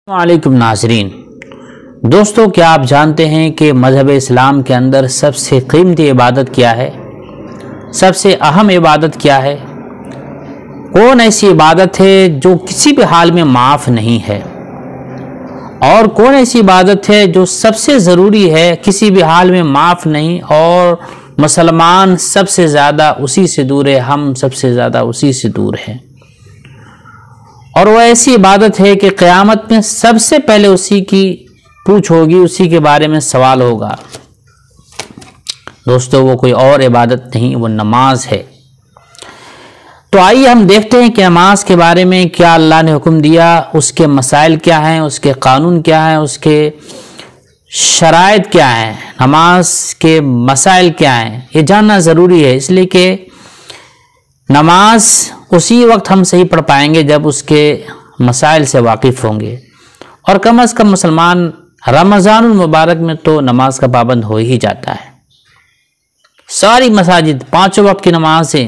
وعلیکم ناظرین دوستو، کیا آپ جانتے ہیں کہ مذہب اسلام کے اندر سب سے قیمتی عبادت کیا ہے؟ سب سے اہم عبادت کیا ہے؟ کون ایسی عبادت ہے جو کسی بھی حال میں معاف نہیں ہے؟ اور کون ایسی عبادت ہے جو سب سے ضروری ہے، کسی بھی حال میں معاف نہیں، اور مسلمان سب سے زیادہ اسی سے دور ہے، ہم سب سے زیادہ اسی سے دور ہیں؟ اور وہ ایسی عبادت ہے کہ قیامت میں سب سے پہلے اسی کی پوچھ ہوگی، اسی کے بارے میں سوال ہوگا۔ دوستو، وہ کوئی اور عبادت نہیں، وہ نماز ہے۔ تو آئیے ہم دیکھتے ہیں کہ نماز کے بارے میں کیا اللہ نے حکم دیا، اس کے مسائل کیا ہیں، اس کے قانون کیا ہیں، اس کے شرائط کیا ہیں، نماز کے مسائل کیا ہیں۔ یہ جاننا ضروری ہے، اس لیے کہ نماز اسی وقت ہم صحیح پڑھ پائیں گے جب اس کے مسائل سے واقف ہوں گے، اور کم از کم مسلمان رمضان المبارک میں تو نماز کا پابند ہو ہی جاتا ہے۔ ساری مساجد پانچوں وقت کی نمازیں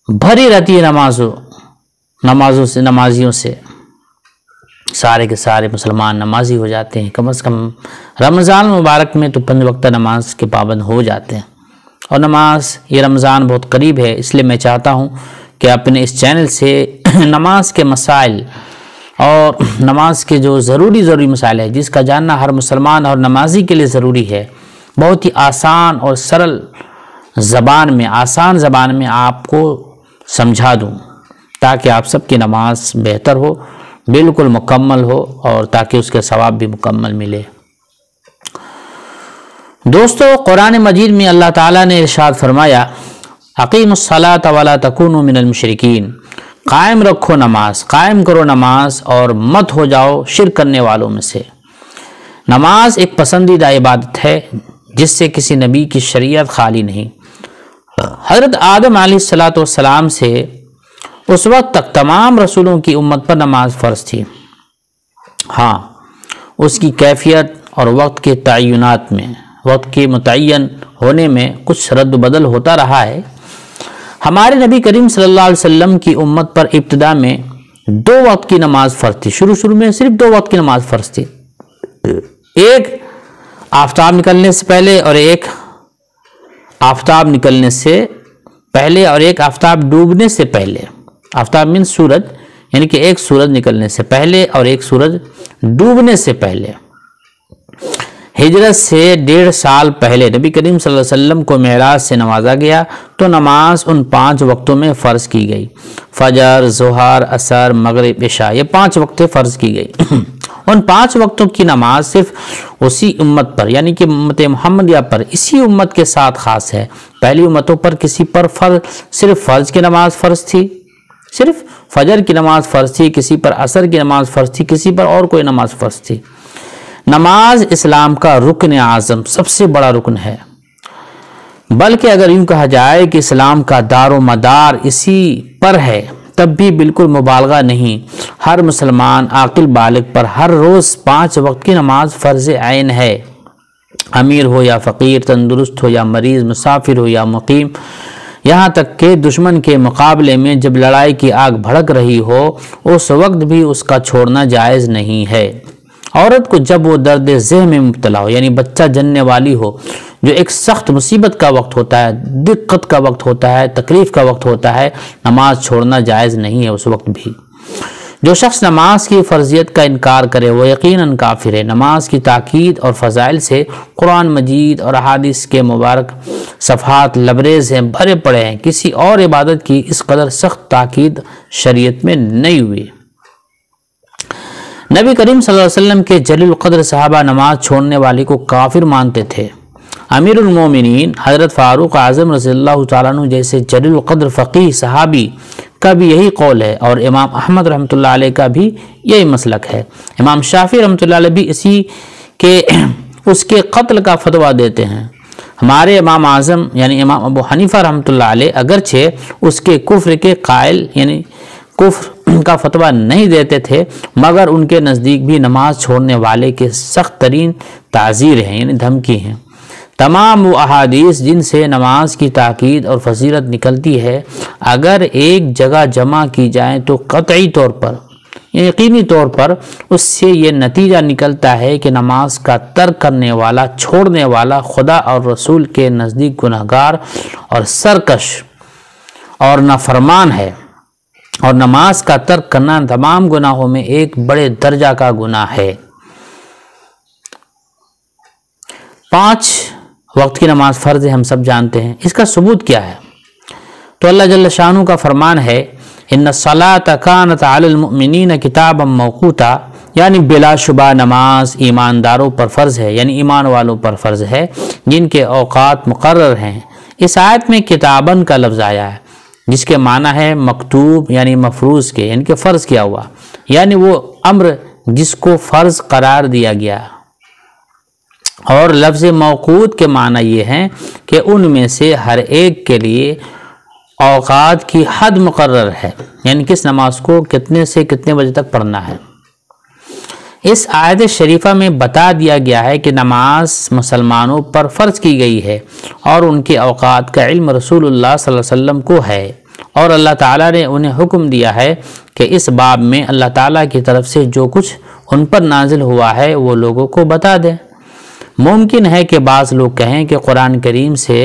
بھری رہتی ہے نمازیوں سے، سارے کے سارے مسلمان نمازی ہو جاتے ہیں، کم از کم رمضان المبارک میں تو 5 وقتہ نماز کے پابند ہو جاتے ہیں۔ اور نماز، یہ رمضان بہت قریب ہے، اس لیے میں چاہتا ہوں کہ اپنے اس چینل سے نماز کے مسائل اور نماز کے جو ضروری مسائل ہے، جس کا جاننا ہر مسلمان اور نمازی کے لیے ضروری ہے، بہت ہی آسان اور سرل زبان میں، آسان زبان میں آپ کو سمجھا دوں، تاکہ آپ سب کی نماز بہتر ہو، بالکل مکمل ہو، اور تاکہ اس کے ثواب بھی مکمل ملے۔ دوستو، قرآن مجید میں اللہ تعالیٰ نے ارشاد فرمایا، اقیموا الصلاۃ ولا تکونوا من المشرکین، قائم رکھو نماز، قائم کرو نماز، اور مت ہو جاؤ شرک کرنے والوں میں سے۔ نماز ایک پسندیدہ عبادت ہے جس سے کسی نبی کی شریعت خالی نہیں۔ حضرت آدم علیہ السلام سے اس وقت تک تمام رسولوں کی امت پر نماز فرض تھی۔ ہاں، اس کی کیفیت اور وقت کے تعینات میں، وقت کے متعین ہونے میں کچھ رد و بدل ہوتا رہا ہے۔ ہمارے نبی کریم صلی اللہ علیہ وسلم کی امت پر ابتدا میں 2 وقت کی نماز فرض تھی، شروع میں صرف 2 وقت کی نماز فرض تھی، ایک آفتاب نکلنے سے پہلے اور ایک آفتاب نکلنے سے پہلے اور ایک آفتاب ڈوبنے سے پہلے۔ آفتاب من سورج، یعنی کہ ایک سورج نکلنے سے پہلے اور ایک سورج ڈوبنے سے پہلے۔ ہجرت سے 1.5 سال پہلے نبی کریم صلی اللہ علیہ وسلم کو معراج سے نوازا گیا، تو نماز ان 5 وقتوں میں فرض کی گئی، فجر، ظہر، عصر، مغرب، عشاء، یہ 5 وقتیں فرض کی گئی۔ ان 5 وقتوں کی نماز صرف اسی امت پر، یعنی کہ امت محمدیہ پر، اسی امت کے ساتھ خاص ہے۔ پہلی امتوں پر کسی پر صرف فرض کی نماز فرض تھی، صرف فجر کی نماز فرض تھی، کسی پر عصر کی نماز فرض تھی، کسی پر اور کوئی نماز فرض تھی۔ نماز اسلام کا رکن اعظم، سب سے بڑا رکن ہے، بلکہ اگر یوں کہا جائے کہ اسلام کا دار و مدار اسی پر ہے، تب بھی بالکل مبالغہ نہیں۔ ہر مسلمان عاقل بالغ پر ہر روز 5 وقت کی نماز فرض عین ہے، امیر ہو یا فقیر، تندرست ہو یا مریض، مسافر ہو یا مقیم، یہاں تک کہ دشمن کے مقابلے میں جب لڑائی کی آگ بھڑک رہی ہو، اس وقت بھی اس کا چھوڑنا جائز نہیں ہے۔ عورت کو جب وہ درد ذہ میں مبتلا ہو، یعنی بچہ جننے والی ہو، جو ایک سخت مصیبت کا وقت ہوتا ہے، دقت کا وقت ہوتا ہے، تکلیف کا وقت ہوتا ہے، نماز چھوڑنا جائز نہیں ہے اس وقت بھی۔ جو شخص نماز کی فرضیت کا انکار کرے وہ یقیناً کافر ہے۔ نماز کی تاکید اور فضائل سے قرآن مجید اور احادیث کے مبارک صفحات لبریز ہیں، بھرے پڑے ہیں، کسی اور عبادت کی اس قدر سخت تاکید شریعت میں نہیں ہوئی۔ نبی کریم صلی اللہ علیہ وسلم کے جلیل القدر صحابہ نماز چھوڑنے والے کو کافر مانتے تھے۔ امیر المومنین حضرت فاروق اعظم رضی اللہ تعالیٰ عنہ جیسے جلیل القدر فقیہ صحابی کا بھی یہی قول ہے، اور امام احمد رحمۃ اللہ علیہ کا بھی یہی مسلک ہے۔ امام شافعی رحمۃ اللہ علیہ بھی اس کے قتل کا فتویٰ دیتے ہیں۔ ہمارے امام اعظم یعنی امام ابو حنیفہ رحمۃ اللہ علیہ اگرچہ اس کے کفر کے قائل، یعنی کفر کا فتویٰ نہیں دیتے تھے، مگر ان کے نزدیک بھی نماز چھوڑنے والے کے سخت ترین تعزیر ہیں، یعنی دھمکی ہیں۔ تمام وہ احادیث جن سے نماز کی تاکید اور فضیلت نکلتی ہے، اگر ایک جگہ جمع کی جائیں تو قطعی طور پر یقینی طور پر اس سے یہ نتیجہ نکلتا ہے کہ نماز کا ترک کرنے والا، چھوڑنے والا خدا اور رسول کے نزدیک گناہگار اور سرکش اور نافرمان ہے، اور نماز کا ترک کرنا تمام گناہوں میں ایک بڑے درجہ کا گناہ ہے۔ 5 وقت کی نماز فرض ہے، ہم سب جانتے ہیں۔ اس کا ثبوت کیا ہے؟ تو اللہ جل شانہ کا فرمان ہے ان الصلاۃ کانت علی المؤمنین کتابا موقوتا، یعنی بلا شبہ نماز ایمانداروں پر فرض ہے، یعنی ایمان والوں پر فرض ہے جن کے اوقات مقرر ہیں۔ اس آیت میں کتابن کا لفظ آیا ہے جس کے معنی ہے مکتوب، یعنی مفروض کے، یعنی کہ فرض کیا ہوا، یعنی وہ امر جس کو فرض قرار دیا گیا۔ اور لفظ موقوت کے معنی یہ ہے کہ ان میں سے ہر ایک کے لیے اوقات کی حد مقرر ہے، یعنی کس نماز کو کتنے سے کتنے بجے تک پڑھنا ہے۔ اس آیت شریفہ میں بتا دیا گیا ہے کہ نماز مسلمانوں پر فرض کی گئی ہے اور ان کے اوقات کا علم رسول اللہ صلی اللہ علیہ وسلم کو ہے، اور اللہ تعالیٰ نے انہیں حکم دیا ہے کہ اس باب میں اللہ تعالیٰ کی طرف سے جو کچھ ان پر نازل ہوا ہے وہ لوگوں کو بتا دیں۔ ممکن ہے کہ بعض لوگ کہیں کہ قرآن کریم سے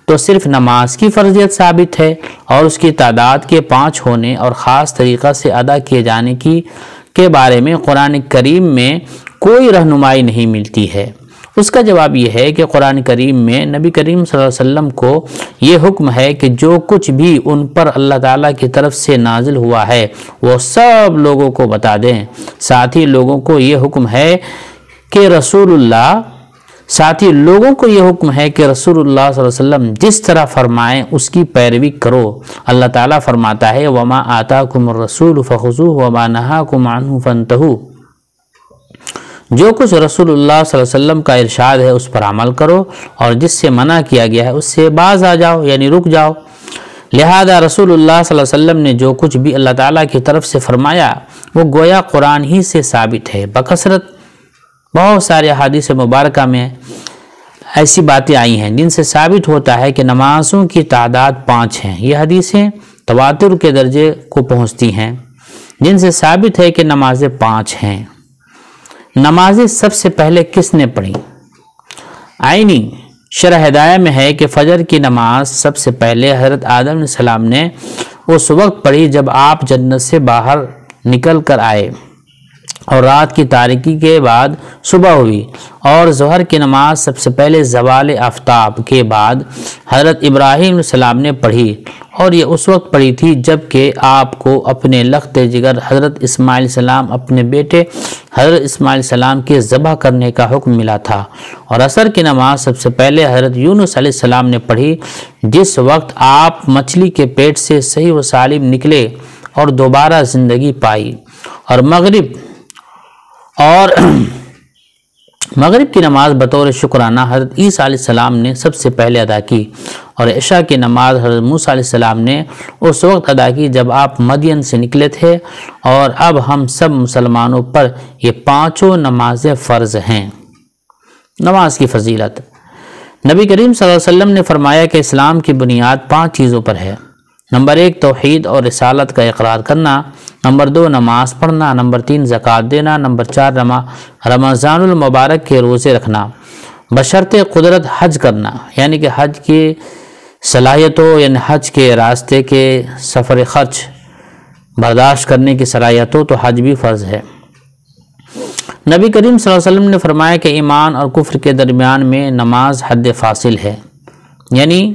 تو صرف نماز کی فرضیت ثابت ہے اور اس کی تعداد کے 5 ہونے اور خاص طریقہ سے ادا کیے جانے کے بارے میں قرآن کریم میں کوئی رہنمائی نہیں ملتی ہے۔ اس کا جواب یہ ہے کہ قرآن کریم میں نبی کریم صلی اللہ علیہ وسلم کو یہ حکم ہے کہ جو کچھ بھی ان پر اللہ تعالیٰ کی طرف سے نازل ہوا ہے وہ سب لوگوں کو بتا دیں۔ ساتھ ہی لوگوں کو یہ حکم ہے کہ رسول اللہ صلی اللہ علیہ وسلم جس طرح فرمائیں اس کی پیروی کرو۔ اللہ تعالیٰ فرماتا ہے وَمَا آتَاكُمُ الرَّسُولُ فَخُذُوهُ وَمَا نَهَاكُمْ عَنْهُ فَانْتَهُوا، جو کچھ رسول اللہ صلی اللہ علیہ وسلم کا ارشاد ہے اس پر عمل کرو اور جس سے منع کیا گیا ہے اس سے باز آ جاؤ، یعنی رک جاؤ۔ لہذا رسول اللہ صلی اللہ علیہ وسلم نے جو کچھ بھی اللہ تعالیٰ کی طرف سے فرمایا وہ گویا قرآن ہی سے ثابت ہے۔ بکثرت بہت سارے احادیث مبارکہ میں ایسی باتیں آئی ہیں جن سے ثابت ہوتا ہے کہ نمازوں کی تعداد 5 ہیں۔ یہ حدیثیں تواتر کے درجے کو پہنچتی ہیں جن سے ثابت ہے کہ نمازیں 5 ہیں۔ نمازیں سب سے پہلے کس نے پڑھی؟ آئینی شرح ہدایہ میں ہے کہ فجر کی نماز سب سے پہلے حضرت آدم علیہ السلام نے اس وقت پڑھی جب آپ جنت سے باہر نکل کر آئے اور رات کی تاریکی کے بعد صبح ہوئی، اور ظہر کی نماز سب سے پہلے زوال آفتاب کے بعد حضرت ابراہیم علیہ السلام نے پڑھی، اور یہ اس وقت پڑھی تھی جب کہ آپ کو اپنے لخت جگر حضرت اسماعیل علیہ السلام اپنے بیٹے حضرت اسماعیل علیہ السلام کے ذبح کرنے کا حکم ملا تھا، اور عصر کی نماز سب سے پہلے حضرت یونس علیہ السلام نے پڑھی جس وقت آپ مچھلی کے پیٹ سے صحیح و سالم نکلے اور دوبارہ زندگی پائی، اور مغرب کی نماز بطور شکرانہ حضرت عیسیٰ علیہ السلام نے سب سے پہلے ادا کی، اور عشاء کی نماز حضرت موسیٰ علیہ السلام نے اس وقت ادا کی جب آپ مدین سے نکلے تھے، اور اب ہم سب مسلمانوں پر یہ 5 نمازیں فرض ہیں۔ نماز کی فضیلت، نبی کریم صلی اللہ علیہ وسلم نے فرمایا کہ اسلام کی بنیاد 5 چیزوں پر ہے۔ نمبر 1 توحید اور رسالت کا اقرار کرنا، نمبر 2 نماز پڑھنا، نمبر 3 زکوٰۃ دینا، نمبر 4 رمضان المبارک کے روزے رکھنا، بشرط قدرت حج کرنا، یعنی کہ حج کی صلاحیتوں، یعنی حج کے راستے کے سفر خرچ برداشت کرنے کی صلاحیتوں، تو حج بھی فرض ہے۔ نبی کریم صلی اللہ علیہ وسلم نے فرمایا کہ ایمان اور کفر کے درمیان میں نماز حد فاصل ہے، یعنی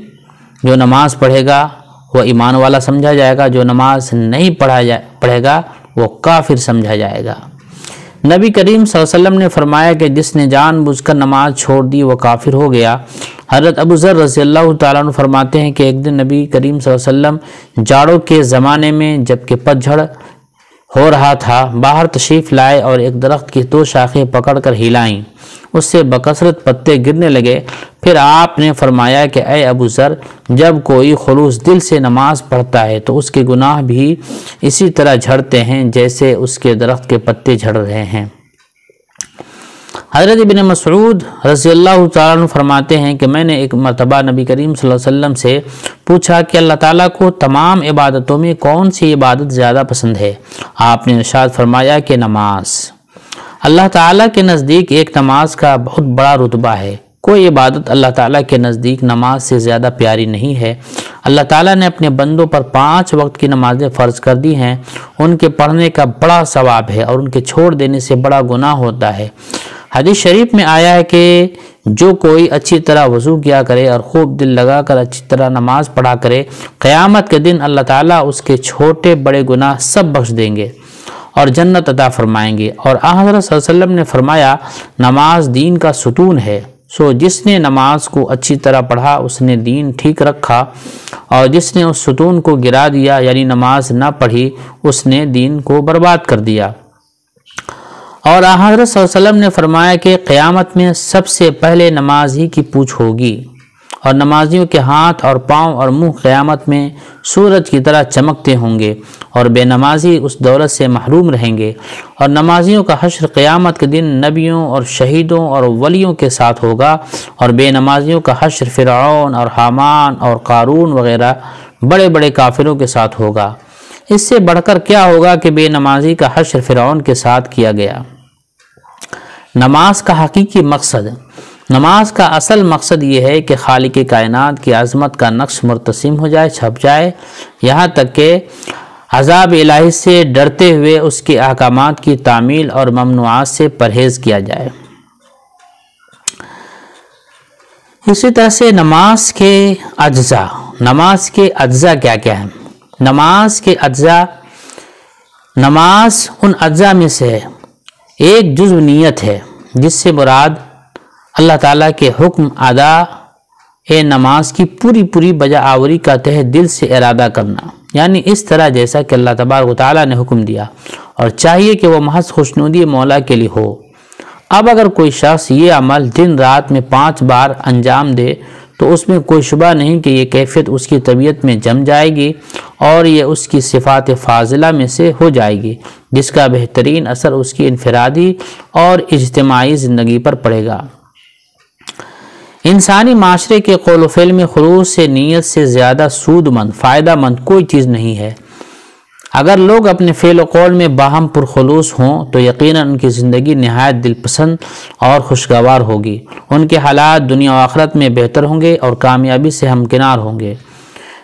جو نماز پڑھے گا وہ ایمان والا سمجھا جائے گا، جو نماز نہیں پڑھے گا وہ کافر سمجھا جائے گا۔ نبی کریم صلی اللہ علیہ وسلم نے فرمایا کہ جس نے جان بوجھ کر نماز چھوڑ دی وہ کافر ہو گیا۔ حضرت ابو ذر رضی اللہ تعالیٰ عنہ فرماتے ہیں کہ ایک دن نبی کریم صلی اللہ علیہ وسلم جاڑوں کے زمانے میں جبکہ پتجھڑ ہو رہا تھا باہر تشریف لائے اور ایک درخت کی 2 شاخیں پکڑ کر ہلائیں، اس سے بکثرت پتے گرنے لگے۔ پھر آپ نے فرمایا کہ اے ابو ذر، جب کوئی خلوص دل سے نماز پڑھتا ہے تو اس کے گناہ بھی اسی طرح جھڑتے ہیں جیسے اس کے درخت کے پتے جھڑ رہے ہیں۔ حضرت ابن مسعود رضی اللہ تعالیٰ عنہ فرماتے ہیں کہ میں نے ایک مرتبہ نبی کریم صلی اللہ علیہ وسلم سے پوچھا کہ اللہ تعالیٰ کو تمام عبادتوں میں کون سی عبادت زیادہ پسند ہے؟ آپ نے ارشاد فرمایا کہ نماز۔ اللہ تعالیٰ کے نزدیک ایک نماز کا بہت بڑا رتبہ ہے۔ کوئی عبادت اللہ تعالیٰ کے نزدیک نماز سے زیادہ پیاری نہیں ہے۔ اللہ تعالیٰ نے اپنے بندوں پر 5 وقت کی نمازیں فرض کر دی ہیں۔ ان کے پڑھنے کا بڑا ثواب ہے اور ان کے چھوڑ دینے سے بڑا گناہ ہوتا ہے۔ حدیث شریف میں آیا ہے کہ جو کوئی اچھی طرح وضو کیا کرے اور خوب دل لگا کر اچھی طرح نماز پڑھا کرے، قیامت کے دن اللہ تعالیٰ اس کے چھوٹے بڑے گناہ سب بخش دیں گے اور جنت عطا فرمائیں گے۔ اور حضرت صلی اللہ علیہ وسلم نے فرمایا نماز دین کا ستون ہے، سو جس نے نماز کو اچھی طرح پڑھا اس نے دین ٹھیک رکھا، اور جس نے اس ستون کو گرا دیا یعنی نماز نہ پڑھی اس نے دین کو برباد کر دیا۔ اور حضرت صلی اللہ علیہ وسلم نے فرمایا کہ قیامت میں سب سے پہلے نماز ہی کی پوچھ ہوگی، اور نمازیوں کے ہاتھ اور پاؤں اور منہ قیامت میں سورج کی طرح چمکتے ہوں گے، اور بے نمازی اس دولت سے محروم رہیں گے۔ اور نمازیوں کا حشر قیامت کے دن نبیوں اور شہیدوں اور ولیوں کے ساتھ ہوگا، اور بے نمازیوں کا حشر فرعون اور حامان اور قارون وغیرہ بڑے بڑے کافروں کے ساتھ ہوگا۔ اس سے بڑھ کر کیا ہوگا کہ بے نمازی کا حشر فرعون کے ساتھ کیا گیا۔ نماز کا حقیقی مقصد، نماز کا اصل مقصد یہ ہے کہ خالق کائنات کی عظمت کا نقش مرتسم ہو جائے، چھپ جائے، یہاں تک کہ عذاب الہی سے ڈرتے ہوئے اس کے احکامات کی تعمیل اور ممنوعات سے پرہیز کیا جائے۔ اسی طرح سے نماز کے اجزاء کیا کیا ہیں؟ نماز کے اجزاء، نماز ان اجزاء میں سے ایک جزو نیت ہے، جس سے مراد اللہ تعالیٰ کے حکم ادا نماز کی پوری بجا آوری کا تہ دل سے ارادہ کرنا، یعنی اس طرح جیسا کہ اللہ تبارک و تعالیٰ نے حکم دیا، اور چاہیے کہ وہ محض خوشنودی مولا کے لیے ہو۔ اب اگر کوئی شخص یہ عمل دن رات میں 5 بار انجام دے تو اس میں کوئی شبہ نہیں کہ یہ کیفیت اس کی طبیعت میں جم جائے گی اور یہ اس کی صفات فاضلہ میں سے ہو جائے گی، جس کا بہترین اثر اس کی انفرادی اور اجتماعی زندگی پر پڑے گا۔ انسانی معاشرے کے قول و فعل میں خلوص سے نیت سے زیادہ سود مند، فائدہ مند کوئی چیز نہیں ہے۔ اگر لوگ اپنے فعل و قول میں باہم پرخلوص ہوں تو یقیناً ان کی زندگی نہایت دل پسند اور خوشگوار ہوگی، ان کے حالات دنیا و آخرت میں بہتر ہوں گے اور کامیابی سے ہمکنار ہوں گے۔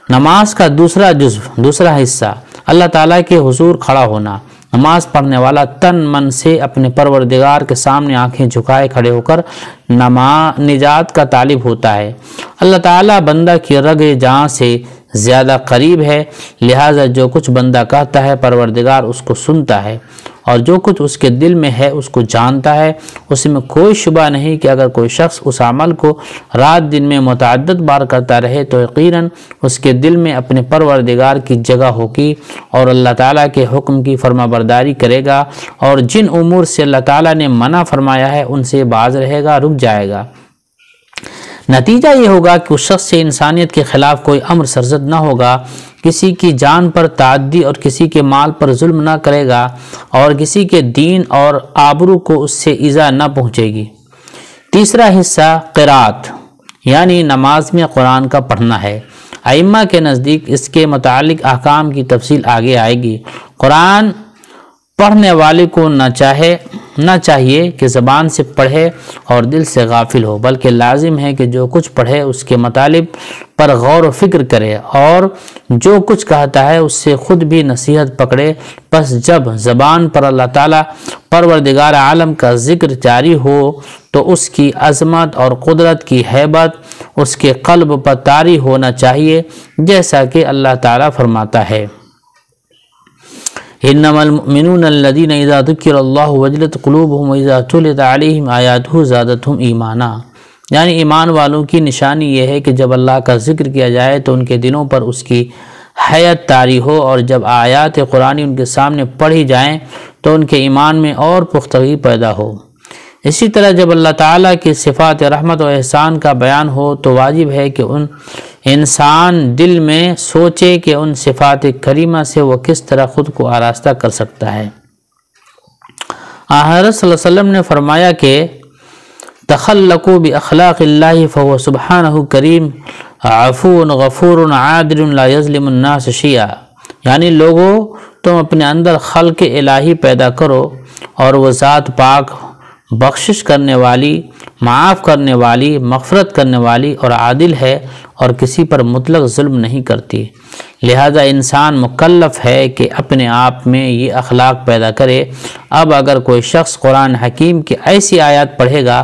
نماز کا دوسرا حصہ اللہ تعالیٰ کے حضور کھڑا ہونا۔ نماز پڑھنے والا تن من سے اپنے پروردگار کے سامنے آنکھیں جھکائے کھڑے ہو کر نجات کا طالب ہوتا ہے۔ اللہ تعالیٰ بندہ کی رگ جاں سے زیادہ قریب ہے، لہٰذا جو کچھ بندہ کہتا ہے پروردگار اس کو سنتا ہے، اور جو کچھ اس کے دل میں ہے اس کو جانتا ہے۔ اس میں کوئی شبہ نہیں کہ اگر کوئی شخص اس عمل کو رات دن میں متعدد بار کرتا رہے تو یقیناً اس کے دل میں اپنے پروردگار کی جگہ ہوگی، اور اللہ تعالیٰ کے حکم کی فرما برداری کرے گا، اور جن امور سے اللہ تعالیٰ نے منع فرمایا ہے ان سے باز رہے گا، رک جائے گا۔ نتیجہ یہ ہوگا کہ اس شخص سے انسانیت کے خلاف کوئی امر سرزد نہ ہوگا، کسی کی جان پر تعدی اور کسی کے مال پر ظلم نہ کرے گا، اور کسی کے دین اور آبرو کو اس سے ایذا نہ پہنچے گی۔ تیسرا حصہ قرات یعنی نماز میں قرآن کا پڑھنا ہے۔ ائمہ کے نزدیک اس کے متعلق احکام کی تفصیل آگے آئے گی۔ قرآن پڑھنے والے کو نہ چاہیے کہ زبان سے پڑھے اور دل سے غافل ہو، بلکہ لازم ہے کہ جو کچھ پڑھے اس کے مطالب پر غور و فکر کرے، اور جو کچھ کہتا ہے اس سے خود بھی نصیحت پکڑے۔ پس جب زبان پر اللہ تعالیٰ پروردگار عالم کا ذکر جاری ہو تو اس کی عظمت اور قدرت کی ہیبت اس کے قلب پر طاری ہونا چاہیے، جیسا کہ اللہ تعالیٰ فرماتا ہے انما المؤمنون الذين اذا ذكر الله وجلت قلوبهم واذا تليت عليهم آیاته زادتهم ایمانا، یعنی ایمان والوں کی نشانی یہ ہے کہ جب اللہ کا ذکر کیا جائے تو ان کے دلوں پر اس کی حیت طاری ہو، اور جب آیات قرآنی ان کے سامنے پڑھی جائیں تو ان کے ایمان میں اور پختگی پیدا ہو۔ اسی طرح جب اللہ تعالیٰ کی صفات رحمت و احسان کا بیان ہو تو واجب ہے کہ انسان دل میں سوچے کہ ان صفات کریمہ سے وہ کس طرح خود کو آراستہ کر سکتا ہے۔ حضرت صلی اللہ علیہ وسلم نے فرمایا کہ تخلقوا باخلاق اللہ فهو سبحانہ کریم عفو غفور عادل لا یظلم الناس شیئا، یعنی لوگوں تم اپنے اندر خلق الہی پیدا کرو اور وہ ذات پاک بخشش کرنے والی، معاف کرنے والی، مغفرت کرنے والی اور عادل ہے اور کسی پر مطلق ظلم نہیں کرتی۔ لہذا انسان مکلف ہے کہ اپنے آپ میں یہ اخلاق پیدا کرے۔ اب اگر کوئی شخص قرآن حکیم کی ایسی آیات پڑھے گا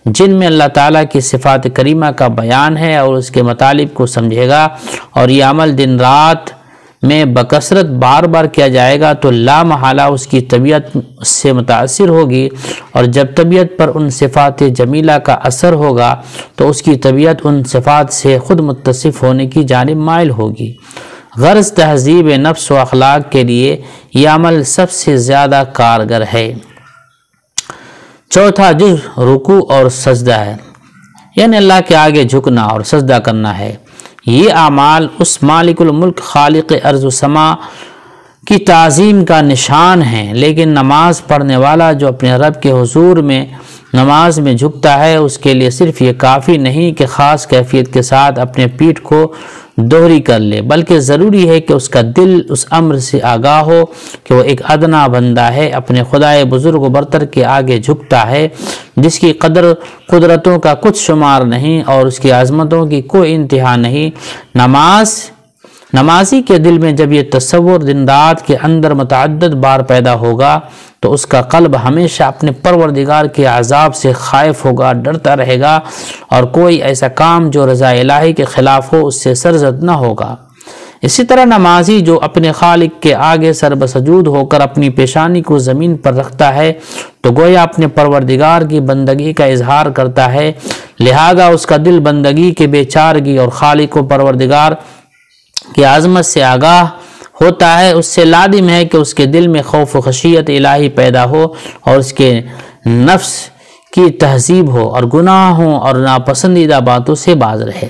جن میں اللہ تعالیٰ کی صفات کریمہ کا بیان ہے اور اس کے مطالب کو سمجھے گا اور یہ عمل دن رات میں بکثرت بار بار کیا جائے گا تو لا محالہ اس کی طبیعت سے متاثر ہوگی، اور جب طبیعت پر ان صفات جمیلہ کا اثر ہوگا تو اس کی طبیعت ان صفات سے خود متصف ہونے کی جانب مائل ہوگی۔ غرض تہذیب نفس و اخلاق کے لیے یہ عمل سب سے زیادہ کارگر ہے۔ چوتھا جز رکوع اور سجدہ ہے، یعنی اللہ کے آگے جھکنا اور سجدہ کرنا ہے۔ یہ اعمال اس مالک الملک خالق ارض و سما کی تعظیم کا نشان ہیں، لیکن نماز پڑھنے والا جو اپنے رب کے حضور میں نماز میں جھکتا ہے اس کے لیے صرف یہ کافی نہیں کہ خاص کیفیت کے ساتھ اپنے پیٹھ کو دوہری کر لے، بلکہ ضروری ہے کہ اس کا دل اس امر سے آگاہ ہو کہ وہ ایک ادنا بندہ ہے، اپنے خدائے بزرگ و برتر کے آگے جھکتا ہے جس کی قدرتوں کا کچھ شمار نہیں اور اس کی عظمتوں کی کوئی انتہا نہیں۔ نمازی کے دل میں جب یہ تصور دن رات کے اندر متعدد بار پیدا ہوگا تو اس کا قلب ہمیشہ اپنے پروردگار کے عذاب سے خائف ہوگا، ڈرتا رہے گا اور کوئی ایسا کام جو رضا الہی کے خلاف ہو اس سے سرزد نہ ہوگا۔ اسی طرح نمازی جو اپنے خالق کے آگے سر بسجود ہو کر اپنی پیشانی کو زمین پر رکھتا ہے تو گویا اپنے پروردگار کی بندگی کا اظہار کرتا ہے، لہذا اس کا دل بندگی کے بے چارگی اور خالق و پروردگار کی عظمت سے آگاہ ہوتا ہے۔ اس سے لازم ہے کہ اس کے دل میں خوف و خشیت الہی پیدا ہو اور اس کے نفس کی تہذیب ہو اور گناہوں اور ناپسندیدہ باتوں سے باز رہے۔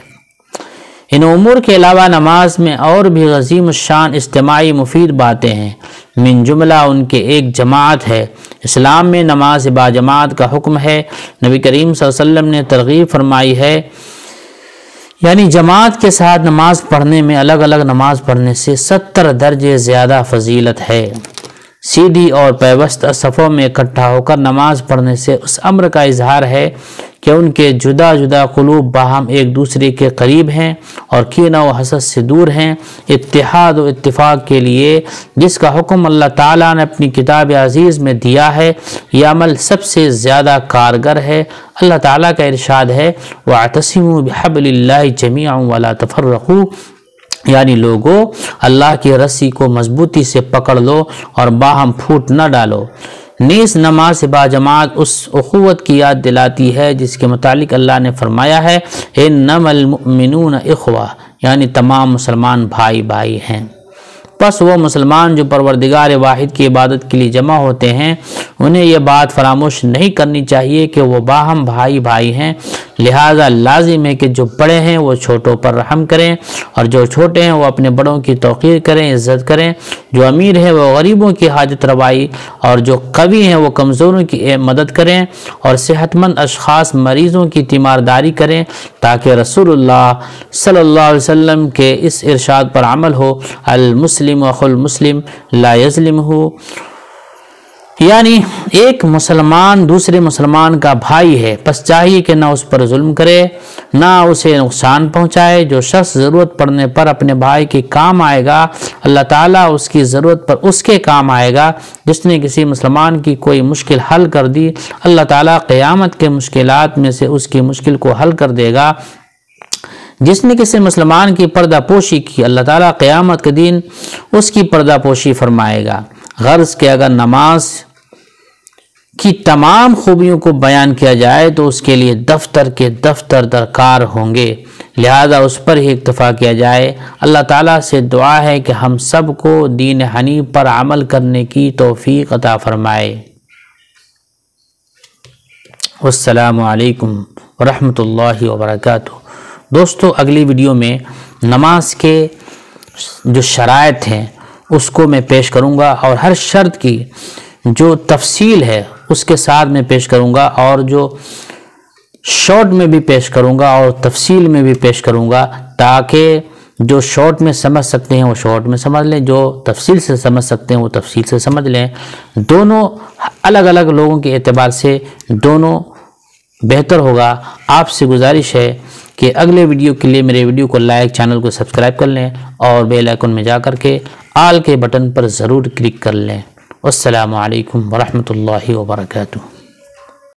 ان امور کے علاوہ نماز میں اور بھی عظیم الشان اجتماعی مفید باتیں ہیں، من جملہ ان کے ایک جماعت ہے۔ اسلام میں نماز با جماعت کا حکم ہے، نبی کریم صلی اللہ علیہ وسلم نے ترغیب فرمائی ہے، یعنی جماعت کے ساتھ نماز پڑھنے میں الگ الگ نماز پڑھنے سے 70 درجے زیادہ فضیلت ہے۔ سیدھی اور پیوستہ صفوں میں اکٹھا ہو کر نماز پڑھنے سے اس امر کا اظہار ہے کہ ان کے جدا جدا قلوب باہم ایک دوسرے کے قریب ہیں اور کینہ و حسد سے دور ہیں، اتحاد و اتفاق کے لیے جس کا حکم اللہ تعالیٰ نے اپنی کتاب عزیز میں دیا ہے یہ عمل سب سے زیادہ کارگر ہے۔ اللہ تعالیٰ کا ارشاد ہے وَاعْتَصِمُوا بِحَبْلِ اللَّهِ جَمِيعًا وَلَا تَفَرَّقُوا، یعنی لوگوں اللہ کی رسی کو مضبوطی سے پکڑ لو اور باہم پھوٹ نہ ڈالو۔ نیز نماز با جماعت اس اخوت کی یاد دلاتی ہے جس کے متعلق اللہ نے فرمایا ہے انما المؤمنون اخوہ، یعنی تمام مسلمان بھائی بھائی ہیں۔ پس وہ مسلمان جو پروردگار واحد کی عبادت کے لیے جمع ہوتے ہیں انہیں یہ بات فراموش نہیں کرنی چاہیے کہ وہ باہم بھائی بھائی ہیں، لہذا لازم ہے کہ جو بڑے ہیں وہ چھوٹوں پر رحم کریں اور جو چھوٹے ہیں وہ اپنے بڑوں کی توقیر کریں، عزت کریں، جو امیر ہیں وہ غریبوں کی حاجت روائی اور جو قوی ہیں وہ کمزوروں کی مدد کریں اور صحت مند اشخاص مریضوں کی تیمارداری کریں تاکہ رسول اللہ صلی اللہ علیہ وسلم کے اس ارشاد پر عمل ہو المسلم اخو المسلم لا یظلمہ، یعنی ایک مسلمان دوسرے مسلمان کا بھائی ہے، پس چاہیے کہ نہ اس پر ظلم کرے نہ اسے نقصان پہنچائے۔ جو شخص ضرورت پڑنے پر اپنے بھائی کے کام آئے گا اللہ تعالیٰ اس کی ضرورت پر اس کے کام آئے گا۔ جس نے کسی مسلمان کی کوئی مشکل حل کر دی اللہ تعالیٰ قیامت کے مشکلات میں سے اس کی مشکل کو حل کر دے گا۔ جس نے کسی مسلمان کی پردہ پوشی کی اللہ تعالیٰ قیامت کے دن اس کی پردہ پوشی فرمائے گا۔ غرض کہ اگر نماز کی تمام خوبیوں کو بیان کیا جائے تو اس کے لیے دفتر کے دفتر درکار ہوں گے، لہذا اس پر ہی اکتفا کیا جائے۔ اللہ تعالیٰ سے دعا ہے کہ ہم سب کو دین حنیف پر عمل کرنے کی توفیق عطا فرمائے۔ والسلام علیکم ورحمۃ اللہ وبرکاتہ۔ دوستو اگلی ویڈیو میں نماز کے جو شرائط ہیں اس کو میں پیش کروں گا اور ہر شرط کی جو تفصیل ہے اس کے ساتھ میں پیش کروں گا، اور جو شارٹ میں بھی پیش کروں گا اور تفصیل میں بھی پیش کروں گا، تاکہ جو شارٹ میں سمجھ سکتے ہیں وہ شارٹ میں سمجھ لیں، جو تفصیل سے سمجھ سکتے ہیں وہ تفصیل سے سمجھ لیں۔ دونوں الگ الگ لوگوں کے اعتبار سے دونوں بہتر ہوگا۔ آپ سے گزارش ہے کہ اگلے ویڈیو کے لیے میرے ویڈیو کو لائک، چینل کو سبسکرائب کر لیں اور بیل آئیکن میں جا کر کے آل کے بٹن پر ضرور کلک کر لیں۔ السلام علیکم ورحمۃ اللہ وبرکاتہ۔